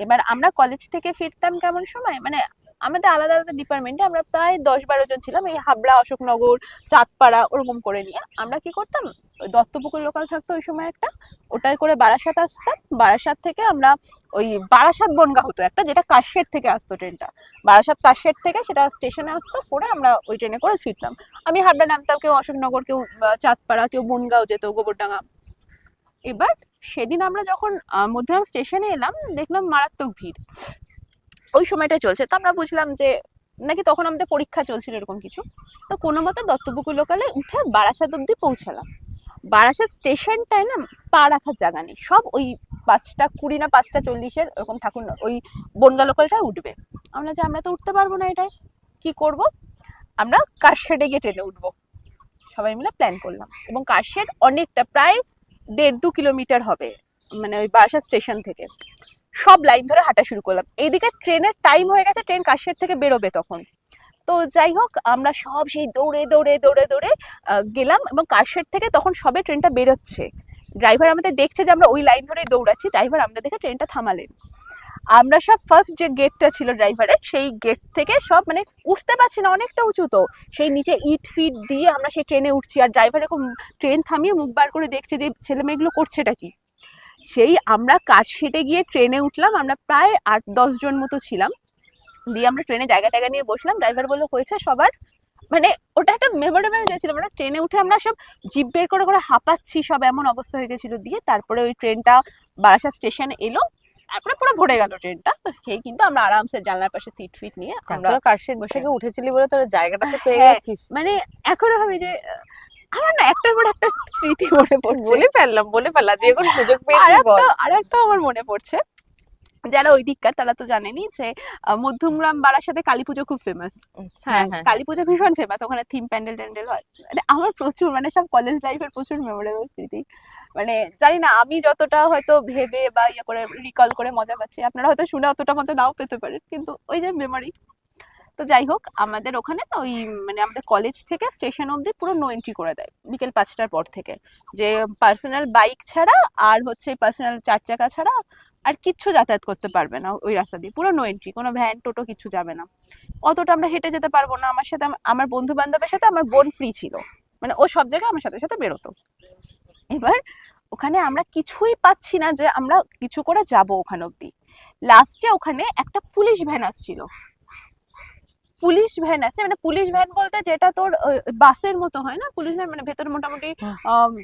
এবার আমরা কলেজ থেকে ফিরতাম কেমন সময়, মানে আমাদের আলাদা আলাদা ডিপার্টমেন্টে আমরা প্রায় 10-12 জন ছিলাম, এই হাবড়া অশোকনগর চাঁদপাড়া ওরকম করে নিয়ে আমরা কি করতাম, ওই দত্তপুকুর লোকাল থাকতো ওই সময় একটা, ওটাই করে বারাসাত আসতাম। বারাসাত থেকে আমরা ওই বারাসাত বনগাঁ হতো একটা, যেটা কাশিয়ার থেকে আসতো ট্রেনটা, বারাসাত কাশিয়ার থেকে সেটা স্টেশনে আসতো, করে আমরা ওই ট্রেনে করে ফিরতাম। আমি হাবড়া নামতাম, কেউ অশোকনগর, কেউ চাঁদপাড়া, কেউ বনগাঁও যেত, গোবরডাঙ্গা। এবার সেদিন আমরা যখন মধ্যম স্টেশনে এলাম দেখলাম মারাত্মক ভিড়, ওই সময়টা চলছে, তো আমরা বুঝলাম যে নাকি তখন আমাদের পরীক্ষা চলছিল এরকম কিছু। তো কোনো মতে দত্তপুকুর লোকালে উঠে বারাসাত অব্দি পৌঁছালাম। বারাসাত স্টেশনটায় না পা রাখার জায়গা নেই, সব ওই 5:20 না 5:40 এরকম ঠাকুর ওই বনগা লোকালটায় উঠবে। আমরা তো উঠতে পারবো না, এটাই কি করব, আমরা কারশেডে গিয়ে ট্রেনে উঠবো, সবাই মিলে প্ল্যান করলাম। এবং কারশেড অনেকটা, প্রায় 1.5-2 কিলোমিটার হবে, মানে ওই বারাসাত স্টেশন থেকে। সব লাইন ধরে হাঁটা শুরু করলাম, এইদিকে ট্রেনের টাইম হয়ে গেছে, ট্রেন কাশিয়ার থেকে বেরোবে তখন। তো যাই হোক আমরা সব সেই দৌড়ে দৌড়ে দৌড়ে দৌড়ে গেলাম, এবং কাশিয়ার থেকে তখন সবে ট্রেনটা বেরোচ্ছে। ড্রাইভার আমাদের দেখছে যে আমরা ওই লাইন ধরেই দৌড়াচ্ছি, ড্রাইভার আমাদের দেখে ট্রেনটা থামালেন। আমরা সব ফার্স্ট যে গেটটা ছিল ড্রাইভারের, সেই গেট থেকে সব মানে উঠতে পারছি না, অনেকটা উঁচু, তো সেই নিচে ইট ফিট দিয়ে আমরা সেই ট্রেনে উঠছি, আর ড্রাইভার এরকম ট্রেন থামিয়ে মুখ বার করে দেখছে যে ছেলে মেয়েগুলো করছেটা কি। সেই আমরা কাশিয়াতে গিয়ে ট্রেনে উঠলাম, আমরা প্রায় 8-10 জন মতো ছিলাম, দিয়ে আমরা ট্রেনে জায়গা টায়গা নিয়ে বসলাম, ড্রাইভার বললো হয়েছে সবার, মানে ওটা একটা মেমোরেবল ডে ছিল। মানে ট্রেনে উঠে আমরা সব জিভ বের করে করে হাঁপাচ্ছি, সব এমন অবস্থা হয়ে গেছিল। দিয়ে তারপরে ওই ট্রেনটা বারাসাত স্টেশনে এলো, তারপরে পুরো ভরে গেল ট্রেনটা, সেই কিন্তু আমরা আরামসে জানলার পাশে সিট ফিট নিয়ে আমরা তোরা কার্শিট থেকে উঠেছিলি বলে তোরা জায়গাটাতে পেয়ে হ্যাঁ, গেছিস। মানে এখনো ভাবি যে আমার না একটার পর একটা স্মৃতি মনে পড়ছে। বলে ফেললাম যে এখন সুযোগ পেয়েছি বল। আর একটা আমার মনে পড়ছে, যারা ওই দিককার তারা তো জানেনই যে মধ্যমগ্রাম বারাসাতে কালী পুজো খুব ফেমাস। হ্যাঁ, কালী পুজো ভীষণ ফেমাস, ওখানে থিম প্যান্ডেল ট্যান্ডেল হয়। মানে আমার প্রচুর, মানে সব কলেজ লাইফের প্রচুর মেমোরেবল স্মৃতি। মানে জানি না আমি যতটা হয়তো ভেবে বা ইয়ে করে রিকল করে মজা পাচ্ছি, আপনারা হয়তো শুনে অতটা মজা নাও পেতে পারেন, কিন্তু ওই যে মেমোরি। তো যাই হোক, আমাদের ওখানে না ওই মানে আমাদের কলেজ থেকে স্টেশন অবধি পুরো নো এন্ট্রি করে দেয় বিকেল 5টার পর থেকে, যে পার্সোনাল বাইক ছাড়া আর হচ্ছে পার্সোনাল 4 চাকা ছাড়া আর কিচ্ছু যাতায়াত করতে পারবে না ওই রাস্তা দিয়ে, পুরো নো এন্ট্রি, কোনো ভ্যান টোটো কিছু যাবে না। অতটা আমরা হেঁটে যেতে পারবো না, আমার সাথে আমার বন্ধু বান্ধবের সাথে আমার বোন ফ্রি ছিল, মানে ও সব জায়গায় আমার সাথে সাথে বেরোতো। এবার ওখানে আমরা কিছুই পাচ্ছি না যে আমরা কিছু করে যাব ওখানে অব্দি। লাস্টে ওখানে একটা পুলিশ ভ্যান আসছিল, পুলিশ ভ্যান আছে, মানে পুলিশ ভ্যান বলতে যেটা তোর বাসের মতো হয় না, পুলিশ ভ্যান মানে ভেতরে মোটামুটি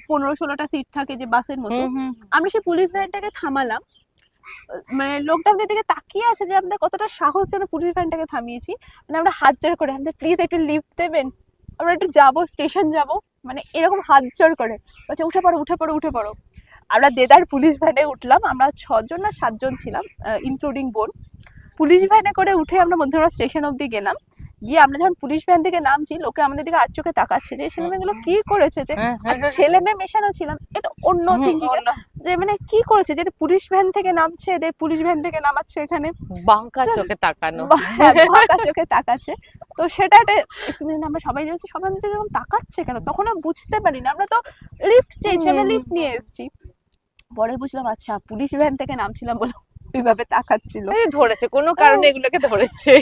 15-16টা সিট থাকে যে বাসের মতো। আমরা সেই পুলিশ ভ্যানটাকে থামালাম, মানে লোকটা আমাদের দিকে তাকিয়ে আছে যে আমাদের কতটা সাহস যেন পুলিশ ভ্যানটাকে থামিয়েছি। মানে আমরা হাত জোড় করে, আমাদের প্লিজ একটু লিফট দেবেন, আমরা একটু যাবো, স্টেশন যাব, মানে এরকম হাত জোড় করে বলছে উঠে পড়ো উঠে পড়ো উঠে পড়ো। আমরা দেদার পুলিশ ভ্যানে উঠলাম, আমরা 6জন না 7জন ছিলাম ইনক্লুডিং বোন। পুলিশ ভ্যানে করে উঠে আমরা মধ্যমা স্টেশন অবধি গেলাম। গিয়ে আমরা যখন পুলিশ ভ্যান থেকে নামছি, লোকে আমাদের দিকে আর চোখে তাকাচ্ছে যে ছেলে মেয়েগুলো কি করেছে, যে ছেলে মেয়ে মেশানো ছিলাম, এটা অন্য থিঙ্কিং, যে মানে কি করেছে যে পুলিশ ভ্যান থেকে নামছে, এদের পুলিশ ভ্যান থেকে নামাচ্ছে এখানে, বাঁকা চোখে তাকানো, বাঁকা চোখে তাকাচ্ছে। তো সেটা একটা এক্সপিরিয়েন্স, আমরা সবাই যাচ্ছি, সবাই আমাদের এরকম তাকাচ্ছে কেন, তখন বুঝতে পারি না, আমরা তো লিফট চেয়েছি, আমরা লিফট নিয়ে এসেছি। পরে বুঝলাম আচ্ছা পুলিশ ভ্যান থেকে নামছিলাম বলে ওইভাবে তাকাচ্ছিল, ধরেছে কোনো কারণে এগুলোকে ধরেছে।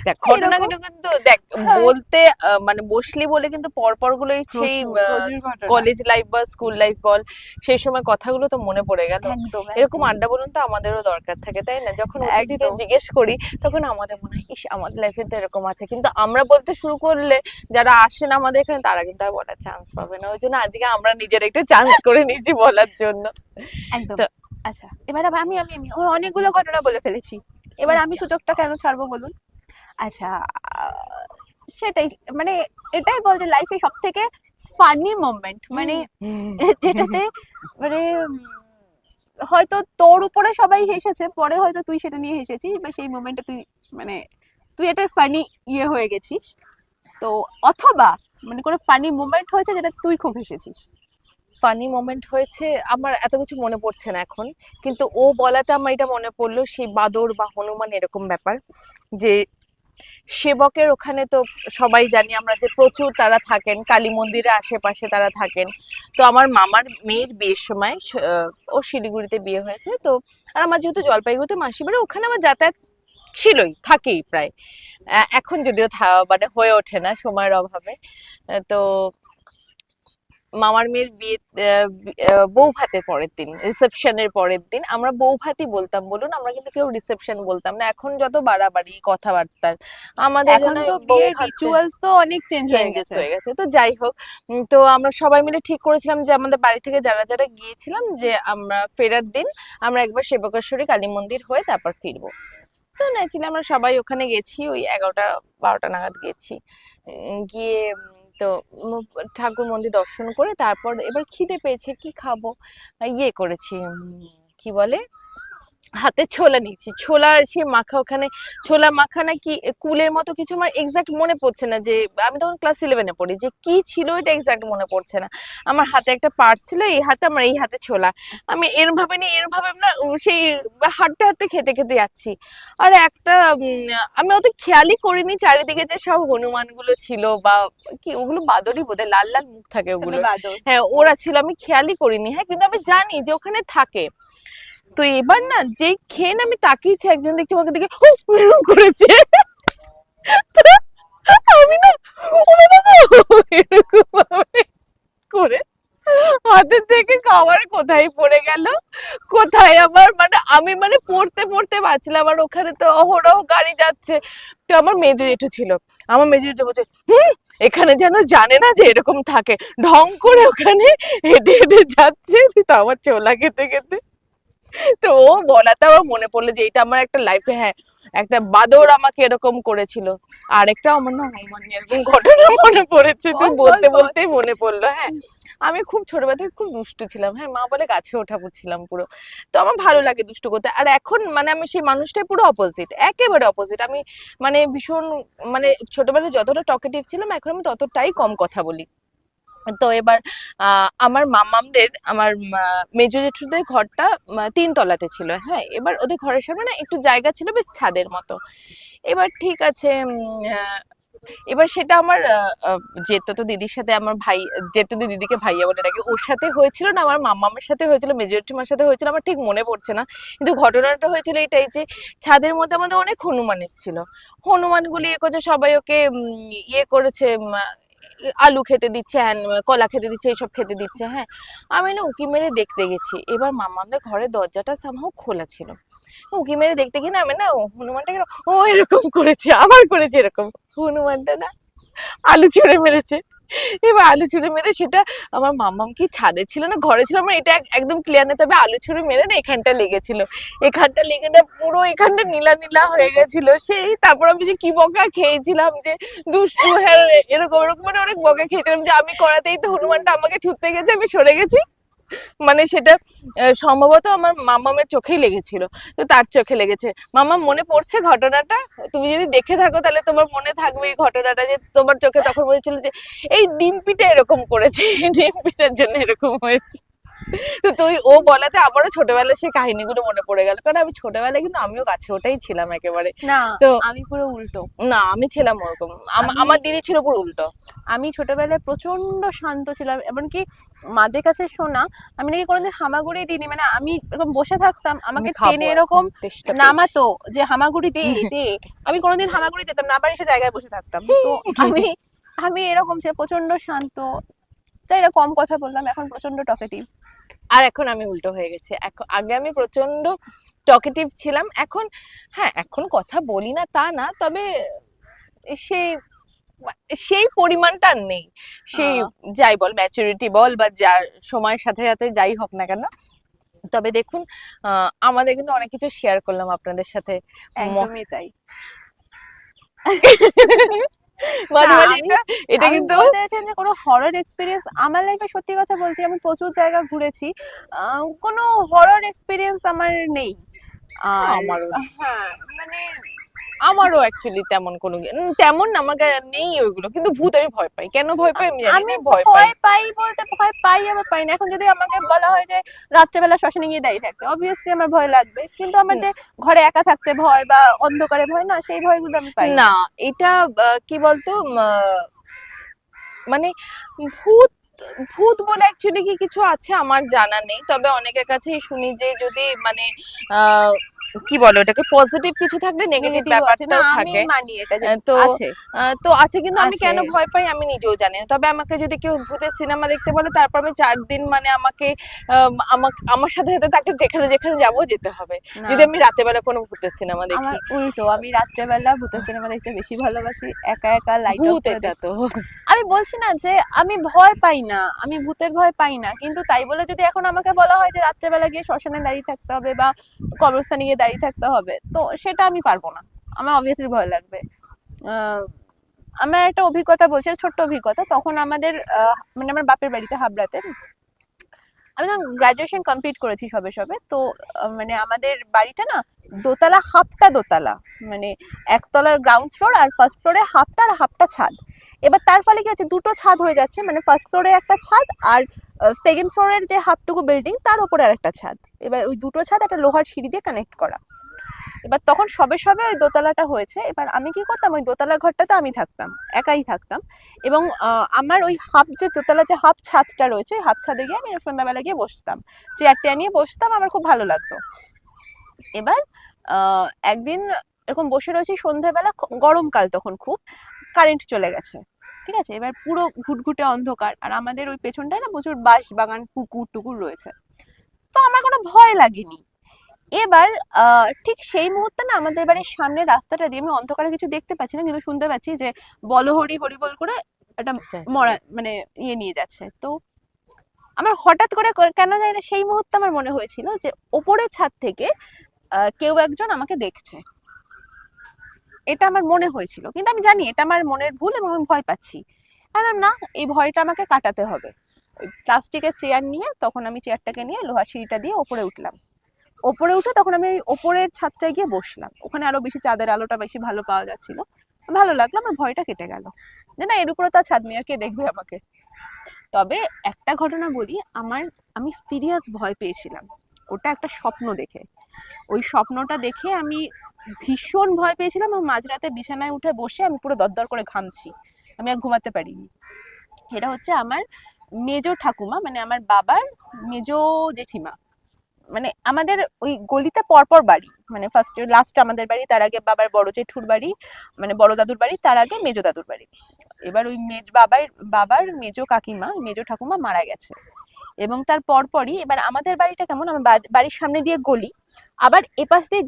দেখ ঘটনাগুলো কিন্তু দেখ বলতে মানে বসলি বলে কিন্তু পরপর গুলোই সেই কলেজ লাইফ বা স্কুল লাইফ বল, সেই সময় কথাগুলো তো মনে পড়ে গেল। এরকম আড্ডা বলুন তো আমাদেরও দরকার থাকে, তাই না? যখন অতিথিদের জিজ্ঞেস করি তখন আমাদের মনে হয় ইস আমাদের লাইফে তো এরকম আছে, কিন্তু আমরা বলতে শুরু করলে যারা আসেন আমাদের এখানে তারা কিন্তু আর বলার চান্স পাবে না। ওই জন্য আজকে আমরা নিজের একটা চান্স করে নিয়েছি বলার জন্য। একদম। আচ্ছা এবার আমি আমি আমি অনেকগুলো ঘটনা বলে ফেলেছি, এবার আমি সুযোগটা কেন ছাড়বো বলুন। আচ্ছা সেটাই, মানে এটাই বলতে লাইফে সব থেকে ফানি মোমেন্ট, মানে যেটাতে মানে হয়তো তোর উপরে সবাই হেসেছে, পরে হয়তো তুই সেটা নিয়ে হেসেছিস, বা সেই মোমেন্টে তুই মানে তুই এটা ফানি ইয়ে হয়ে গেছিস, তো অথবা মানে কোনো ফানি মোমেন্ট হয়েছে যেটা তুই খুব হেসেছিস। ফানি মোমেন্ট হয়েছে আমার এত কিছু মনে পড়ছে না এখন, কিন্তু ও বলাতে আমার এটা মনে পড়লো সেই বাদর বা হনুমান এরকম ব্যাপার, যে সেবকের ওখানে তো সবাই জানি আমরা যে প্রচুর তারা থাকেন, কালী মন্দিরের আশেপাশে তারা থাকেন। তো আমার মামার মেয়ের বিয়ের সময় ও শিলিগুড়িতে বিয়ে হয়েছে, তো আর আমার যেহেতু জলপাইগুড়িতে মাসি বাড়ি, ওখানে আমার যাতায়াত ছিলই, থাকেই প্রায়। এখন যদিও মানে হয়ে ওঠে না সময়ের অভাবে। তো মামার মেয়ের বিয়ে বউ ভাতের পরের দিন, রিসেপশনের পরের দিন, আমরা বউ ভাতই বলতাম বলুন, আমরা কিন্তু কেউ রিসেপশন বলতাম না। এখন যত বাড়াবাড়ি কথাবার্তার, আমাদের জন্য বিয়ের রিচুয়ালস তো অনেক চেঞ্জেস হয়ে গেছে। তো যাই হোক, তো আমরা সবাই মিলে ঠিক করেছিলাম যে আমাদের বাড়ি থেকে যারা যারা গিয়েছিলাম যে আমরা ফেরার দিন আমরা একবার সেবকেশ্বরী কালী মন্দির হয়ে তারপর ফিরবো। তো ন্যাচুরালি আমরা সবাই ওখানে গেছি, ওই 11টা-12টা নাগাদ গেছি। গিয়ে তো ঠাকুর মন্দির দর্শন করে তারপর এবার খিদে পেয়েছে, কি খাবো, ইয়ে করেছি কি বলে হাতে ছোলা নিয়েছি, ছোলার সে মাখা, ওখানে ছোলা মাখা না কি কুলের মতো কিছু, আমার এক্সাক্ট মনে পড়ছে না, যে আমি তখন ক্লাস 11-এ পড়ি, যে কি ছিল এটা এক্সাক্ট মনে পড়ছে না। আমার হাতে একটা পার্স ছিল, এই হাতে আমার এই হাতে ছোলা, আমি এরম ভাবে নিয়ে এরম ভাবে না সেই হাঁটতে হাঁটতে খেতে খেতে যাচ্ছি। আর একটা আমি অত খেয়ালই করিনি চারিদিকে যে সব হনুমান গুলো ছিল, বা কি ওগুলো বাদরই বোধহয়, লাল লাল মুখ থাকে ওগুলো, হ্যাঁ ওরা ছিল, আমি খেয়ালই করিনি। হ্যাঁ কিন্তু আমি জানি যে ওখানে থাকে। তো এবার না যে খেয়ে না আমি তাকিয়েছি, একজন দেখছি আমাকে দিকে করেছে, আমি না এরকম করে হাতের থেকে খাবার কোথায় পড়ে গেল, কোথায় আমার মানে আমি মানে পড়তে পড়তে পারছিলাম। আর ওখানে তো অহরহ গাড়ি যাচ্ছে, তো আমার মেজো জেঠু ছিল, আমার মেজো জেঠু বলছে এখানে যেন জানে না যে এরকম থাকে, ঢং করে ওখানে হেঁটে হেঁটে যাচ্ছে, তো আমার ছোলা খেতে খেতে। তো ও বলাতে আমার মনে পড়লো যে এটা আমার একটা লাইফে, হ্যাঁ একটা বাদর আমাকে এরকম করেছিল, আর একটা আমার না হনুমান এরকম ঘটনা মনে পড়েছে, তো বলতে বলতেই মনে পড়লো। হ্যাঁ আমি খুব ছোটবেলা থেকে খুব দুষ্টু ছিলাম, হ্যাঁ মা বলে গাছে ওঠা ছিলাম পুরো, তো আমার ভালো লাগে দুষ্টু করতে। আর এখন মানে আমি সেই মানুষটাই পুরো অপোজিট, একেবারে অপোজিট। আমি মানে ভীষণ মানে ছোটবেলায় যতটা টকেটিভ ছিলাম এখন আমি ততটাই কম কথা বলি। তো এবার আমার মামামদের আমার মেজো জেঠুদের ঘরটা 3 তলাতে ছিল। হ্যাঁ, এবার ওদের ঘরের সামনে না একটু জায়গা ছিল বেশ ছাদের মতো। এবার ঠিক আছে, এবার সেটা আমার জেঠতো দিদির সাথে আমার ভাই, জেঠতো দিদিকে ভাইয়া বলে ডাকি, ওর সাথে হয়েছিল না আমার মামামের সাথে হয়েছিল, মেজো জেঠিমার সাথে হয়েছিল, আমার ঠিক মনে পড়ছে না। কিন্তু ঘটনাটা হয়েছিল এটাই যে ছাদের মধ্যে আমাদের অনেক হনুমান এসেছিল। হনুমানগুলি ইয়ে করছে, সবাই ওকে ইয়ে করেছে, আলু খেতে দিচ্ছে, কলা খেতে দিচ্ছে, এইসব খেতে দিচ্ছে। হ্যাঁ, আমি না উঁকি মেরে দেখতে গেছি। এবার মামাদের ঘরের দরজাটা সামহাও খোলা ছিল। উঁকি মেরে দেখতে গিয়ে না আমি না হনুমানটাকে ও এরকম করেছে, আবার করেছে এরকম। হনুমানটা না আলু ছুঁড়ে মেরেছে। এবার আলু ছুঁড়ে মেরে সেটা আমার মাম্মাম কি ছাদে ছিল না ঘরে ছিল, আমার এটা একদম ক্লিয়ার নেই, তবে আলু ছুঁড়ে মেরে না এখানটা লেগেছিল। এখানটা লেগে না পুরো এখানটা নীলা নীলা হয়ে গেছিল। সেই তারপর আমি যে কি বকা খেয়েছিলাম যে দুষ্টু, হ্যাঁ এরকম এরকম মানে অনেক বকা খেয়েছিলাম যে আমি করাতেই তো হনুমানটা আমাকে ছুটতে গেছে, আমি সরে গেছি। মানে সেটা সম্ভবত আমার মামামের চোখেই লেগেছিল, তো তার চোখে লেগেছে। মামা মনে পড়ছে ঘটনাটা? তুমি যদি দেখে থাকো তাহলে তোমার মনে থাকবে এই ঘটনাটা, যে তোমার চোখে তখন বলেছিল যে এই ডিম্পিটা এরকম করেছে, ডিম্পিটার জন্য এরকম হয়েছে। তো তুই ও বলাতে আমারও ছোটবেলায় সেই কাহিনীগুলো মনে পড়ে গেল, কারণ আমি ছোটবেলায় কিন্তু আমিও গাছে ওটাই ছিলাম একেবারে। না, তো আমি পুরো উল্টো। না, আমি ছিলাম ওরকম, আমি আমার দিদি ছিল পুরো উল্টো। আমি ছোটবেলায় প্রচন্ড শান্ত ছিলাম, এমনকি মাদের কাছে শোনা আমি নাকি কোনোদিন হামাগুড়ি দিইনি। মানে আমি এরকম বসে থাকতাম, আমাকে টেনে এরকম নামাতো যে হামাগুড়ি দে দে, আমি কোনোদিন হামাগুড়ি দিতাম না, আবার এসে জায়গায় বসে থাকতাম। তো আমি আমি এরকম ছিল, প্রচন্ড শান্ত। তাই না, কম কথা বললাম, এখন প্রচন্ড টকেটিভ। আর এখন আমি উল্টো হয়ে গেছি। এখন আগে আমি প্রচন্ড টকেটিভ ছিলাম, এখন হ্যাঁ এখন কথা বলি না তা না, তবে সেই সেই পরিমাণটা আর নেই। সেই যাই বল, ম্যাচুরিটি বল বা যার সময়ের সাথে সাথে যাই হোক না কেন। তবে দেখুন, আমাদের কিন্তু অনেক কিছু শেয়ার করলাম আপনাদের সাথে। একদমই তাই। মাঝে না, মাঝে এটা আমি কিন্তু বলতে চাইছেন যে কোনো হরর এক্সপিরিয়েন্স আমার লাইফে, সত্যি কথা বলছি আমি প্রচুর জায়গা ঘুরেছি, কোনো হরর এক্সপিরিয়েন্স আমার নেই। আর আমারও হ্যাঁ, মানে আমারও অ্যাকচুয়ালি তেমন কোনো তেমন না, আমার গায়ে নেই ওইগুলো, কিন্তু ভূত আমি ভয় পাই, কেন ভয় পাই আমি জানি আমি না, ভয় পাই। ভয় পাই বলতে ভয় পাই আবার পাই না। এখন যদি আমাকে বলা হয় যে রাত্রেবেলা শ্মশানে গিয়ে দাঁড়িয়ে থাকতে, অবভিয়াসলি আমার ভয় লাগবে, কিন্তু আমার যে ঘরে একা থাকতে ভয় বা অন্ধকারে ভয়, না সেই ভয়গুলো আমি পাই না। না, এটা কি বলতো, মানে ভূত ভূত বলে অ্যাকচুয়ালি কি কিছু আছে আমার জানা নেই, তবে অনেকের কাছেই শুনি যে যদি মানে আহ কি বলে ওটাকে, পজিটিভ কিছু থাকলে নেগেটিভ নেগেটিভ আছে, না ব্যাপারটাও আমি থাকে। মানি এটা যে তো আছে। তো আছে, কিন্তু আমি আছে। কেন ভয় পাই আমি নিজেও জানি না। তবে আমাকে যদি কেউ ভূতের সিনেমা দেখতে বলে, তারপর আমি 4 দিন মানে আমাকে আমার সাথে সাথে তাকে যেখানে যেখানে যাবো যেতে হবে, না, যদি আমি রাতের বেলা কোনো ভূতের সিনেমা দেখি। আমার উল্টো, আমি রাত্রেবেলা ভূতের সিনেমা দেখতে বেশি ভালোবাসি, একা একা লাইট অফ ভূত করে এটা তো আমি বলছি না যে আমি ভয় পাই না, আমি ভূতের ভয় পাই না, কিন্তু তাই বলে যদি এখন আমাকে বলা হয় যে রাত্রেবেলা গিয়ে শ্মশানে দাঁড়িয়ে থাকতে হবে বা কবরস্থানে গিয়ে দাঁড়িয়ে থাকতে হবে, তো সেটা আমি পারবো না, আমার অবভিয়াসলি ভয় লাগবে। আহ, আমার একটা অভিজ্ঞতা বলছি, একটা ছোট্ট অভিজ্ঞতা। তখন আমাদের মানে আমার বাপের বাড়িতে হাবড়াতে, আমি তখন গ্রাজুয়েশন কমপ্লিট করেছি সবে সবে। তো মানে আমাদের বাড়িটা না দোতলা, হাফটা দোতলা, মানে একতলার গ্রাউন্ড ফ্লোর আর ফার্স্ট ফ্লোরে হাফটা, আর হাফটা ছাদ। এবার তার ফলে কি হচ্ছে, দুটো ছাদ হয়ে যাচ্ছে, মানে ফার্স্ট ফ্লোরে একটা ছাদ আর সেকেন্ড ফ্লোরের যে হাফটুকু বিল্ডিং তার উপরে আর একটা ছাদ। এবার ওই দুটো ছাদ একটা লোহার সিঁড়ি দিয়ে কানেক্ট করা। এবার তখন সবে সবে ওই দোতলাটা হয়েছে। এবার আমি কি করতাম, ওই দোতলা ঘরটাতে আমি থাকতাম, একাই থাকতাম। এবং আমার ওই হাফ যে দোতলা যে হাফ ছাদটা রয়েছে, হাফ ছাদে গিয়ে আমি সন্ধ্যাবেলা গিয়ে বসতাম, চেয়ার টেয়ার নিয়ে বসতাম, আমার খুব ভালো লাগতো। এবার একদিন এরকম বসে রয়েছি সন্ধ্যাবেলা, গরমকাল তখন, খুব কারেন্ট চলে গেছে। ঠিক আছে, এবার পুরো ঘুটঘুটে অন্ধকার, আর আমাদের ওই পেছনটায় না প্রচুর বাঁশ বাগান, পুকুর টুকুর রয়েছে। তো আমার কোনো ভয় লাগেনি। এবার ঠিক সেই মুহূর্তে না আমাদের বাড়ির সামনে রাস্তাটা দিয়ে, আমি অন্ধকারে কিছু দেখতে পাচ্ছি না কিন্তু শুনতে পাচ্ছি যে বলহরি হরিবল করে একটা মরা মানে ইয়ে নিয়ে যাচ্ছে। তো আমার হঠাৎ করে কেন জানি না সেই মুহূর্তে আমার মনে হয়েছিল যে ওপরের ছাদ থেকে কেউ একজন আমাকে দেখছে, এটা আমার মনে হয়েছিল, কিন্তু আমি জানি এটা আমার মনের ভুল এবং আমি ভয় পাচ্ছি। বললাম না, এই ভয়টা আমাকে কাটাতে হবে। ওই প্লাস্টিকের চেয়ার নিয়ে তখন আমি চেয়ারটাকে নিয়ে লোহার সিঁড়িটা দিয়ে ওপরে উঠলাম। ওপরে উঠে তখন আমি ওই ওপরের ছাদটায় গিয়ে বসলাম, ওখানে আরো বেশি চাঁদের আলোটা বেশি ভালো পাওয়া যাচ্ছিল। ভালো লাগলো, আমার ভয়টা কেটে গেল, যে না এর উপরে তো আর ছাদ নেই, আর কে দেখবে আমাকে। তবে একটা ঘটনা বলি, আমি সিরিয়াস ভয় পেয়েছিলাম ওটা একটা স্বপ্ন দেখে। ওই স্বপ্নটা দেখে আমি ভীষণ ভয় পেয়েছিলাম এবং মাঝরাতে বিছানায় উঠে বসে আমি পুরো দরদর করে ঘামছি, আমি আর ঘুমাতে পারিনি। এটা হচ্ছে আমার মেজো ঠাকুমা, মানে আমার বাবার মেজো জেঠিমা, মানে আমাদের ওই গলিতে পরপর বাড়ি, মানে ফার্স্ট লাস্ট আমাদের বাড়ি, তার আগে বাবার বড় জেঠুর বাড়ি, মানে বড় দাদুর বাড়ি, তার আগে মেজো দাদুর বাড়ি। এবার ওই বাবার মেজো কাকিমা, মেজো ঠাকুমা মারা গেছে, এবং তার পরপরই এবার আমাদের বাড়িটা কেমন, আমার বাড়ির সামনে দিয়ে গলি, আবার এপাশ দিয়ে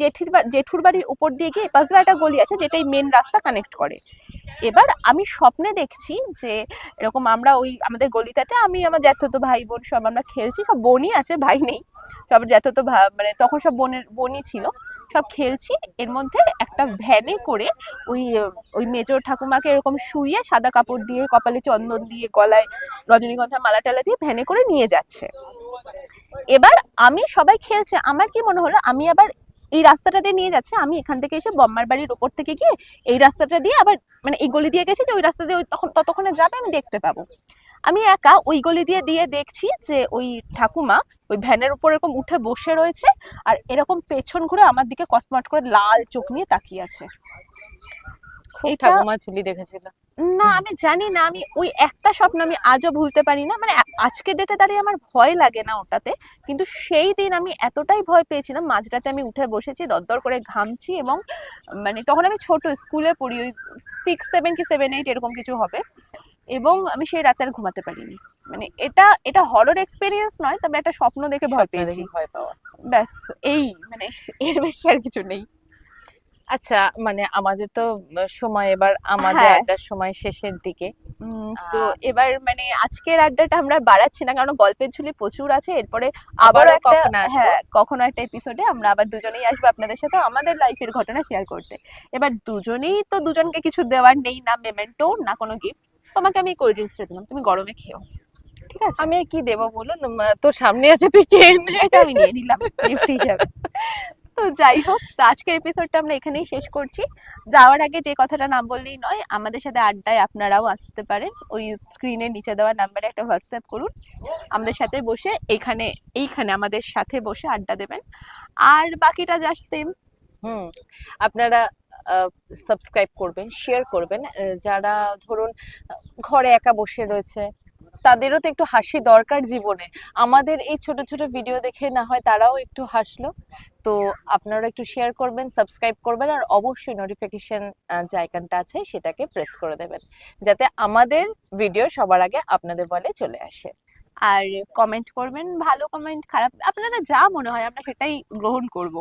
জেঠুর বাড়ির উপর দিয়ে গিয়ে এপাশ দিয়ে একটা গলি আছে যেটাই মেন রাস্তা কানেক্ট করে। এবার আমি স্বপ্নে দেখছি যে এরকম আমরা ওই আমাদের গলিটাতে, আমি আমার জ্যাঠতো ভাই বোন সব আমরা খেলছি, সব বোনই আছে, ভাই নেই, সব জ্যাঠতো মানে তখন সব বোনই ছিল, সব খেলছি। এর মধ্যে একটা ভ্যানে করে ওই ওই মেজর ঠাকুমাকে এরকম শুইয়ে সাদা কাপড় দিয়ে, কপালে চন্দন দিয়ে, গলায় রজনীগন্ধা মালা টালা দিয়ে ভ্যানে করে নিয়ে যাচ্ছে। এবার আমি, সবাই খেলছে, আমার কি মনে হলো আমি আবার এই রাস্তাটা দিয়ে নিয়ে যাচ্ছে, আমি এখান থেকে এসে বম্মার বাড়ির উপর থেকে গিয়ে এই রাস্তাটা দিয়ে আবার, মানে এই গলি দিয়ে গেছি যে ওই রাস্তা দিয়ে তখন ততক্ষণে যাবে আমি দেখতে পাবো। আমি একা ওই গলি দিয়ে দিয়ে দেখছি যে ওই ঠাকুমা ওই ভ্যানের উপর এরকম উঠে বসে রয়েছে, আর এরকম পেছন ঘুরে আমার দিকে কটমট করে লাল চোখ নিয়ে তাকিয়ে আছে। খুব এটা ঠাকুমা চুলি দেখেছিল। না, আমি জানি না, আমি ওই একটা স্বপ্ন আমি আজও ভুলতে পারি না, মানে আজকের ডেটে দাঁড়িয়ে আমার ভয় লাগে না ওটাতে, কিন্তু সেই দিন আমি এতটাই ভয় পেয়েছিলাম, মাঝরাতে আমি উঠে বসেছি, দরদর করে ঘামছি, এবং মানে তখন আমি ছোট, স্কুলে পড়ি, ওই 6-7 কি 7-8 এরকম কিছু হবে, এবং আমি সেই রাতে আর ঘুমাতে পারিনি। মানে এটা হরর এক্সপেরিয়েন্স নয়, তবে একটা স্বপ্ন দেখে ভয় স্বপ্ন পেয়েছি, দেখে ভয় পাওয়া। ব্যাস। এই মানে এর বেশি আর কিছু নেই। আচ্ছা, মানে আমাদের তো সময় এবার আমাদের হ্যাঁ, আড্ডার সময় শেষের দিকে। তো আহ, এবার মানে আজকের আড্ডাটা আমরা আর বাড়াচ্ছি না, কারণ গল্পের ঝুলি প্রচুর আছে, এরপরে আবারও আবারও একটা, কখন আসবো? হ্যাঁ কখনো একটা এপিসোডে আমরা আবার দুজনেই আসবো আপনাদের সাথে আমাদের লাইফের ঘটনা শেয়ার করতে। এবার দুজনেই তো দুজনকে কিছু দেওয়ার নেই, না মেমেন্টো না কোনো গিফট। তোমাকে আমি কোল্ড ড্রিঙ্কসটা দিলাম, তুমি গরমে খেও, ঠিক আছে? আমি আর কি দেবো বলুন, তোর সামনে আছে তুই খেয়ে নে। এটা আমি নিয়ে নিলাম গিফট হিসাবে। তো যাই হোক, তো আজকের এপিসোডটা আমরা এখানেই শেষ করছি। যাওয়ার আগে যে কথাটা না বললেই নয়, আমাদের সাথে আড্ডায় আপনারাও আসতে পারেন, ওই স্ক্রিনের নিচে দেওয়া নাম্বারে একটা হোয়াটসঅ্যাপ করুন, আমাদের সাথে বসে এইখানে আমাদের সাথে বসে আড্ডা দেবেন। আর বাকিটা জাস্ট সেম। হুম, আপনারা সাবস্ক্রাইব করবেন, শেয়ার করবেন। যারা ধরুন ঘরে একা বসে রয়েছে, তাদেরও তো একটু হাসি দরকার জীবনে। আমাদের এই ছোট ছোট ভিডিও দেখে না হয় তারাও একটু হাসলো। তো আপনারা একটু শেয়ার করবেন, সাবস্ক্রাইব করবেন, আর অবশ্যই নোটিফিকেশন যে আইকনটা আছে সেটাকে প্রেস করে দেবেন, যাতে আমাদের ভিডিও সবার আগে আপনাদের বলে চলে আসে। আর কমেন্ট করবেন, ভালো কমেন্ট, খারাপ, আপনাদের যা মনে হয় আমরা সেটাই গ্রহণ করব।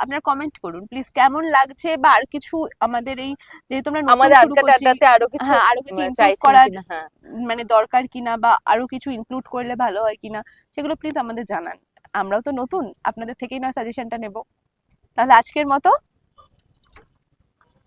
আপনারা কমেন্ট করুন প্লিজ, কেমন লাগছে, বা আর কিছু আমাদের এই, যেহেতু আমরা নতুন আমাদের শুরু আড্ডা করছি, টাড্ডাতে আরো কিছু হ্যাঁ আরো কিছু ইমপ্রুভ চাইছেন করার কিনা? হ্যাঁ, মানে দরকার কিনা, বা আরো কিছু ইনক্লুড করলে ভালো হয় কিনা, সেগুলো প্লিজ আমাদের জানান। আমরাও তো নতুন, আপনাদের থেকেই না সাজেশনটা নেব। তাহলে আজকের মতো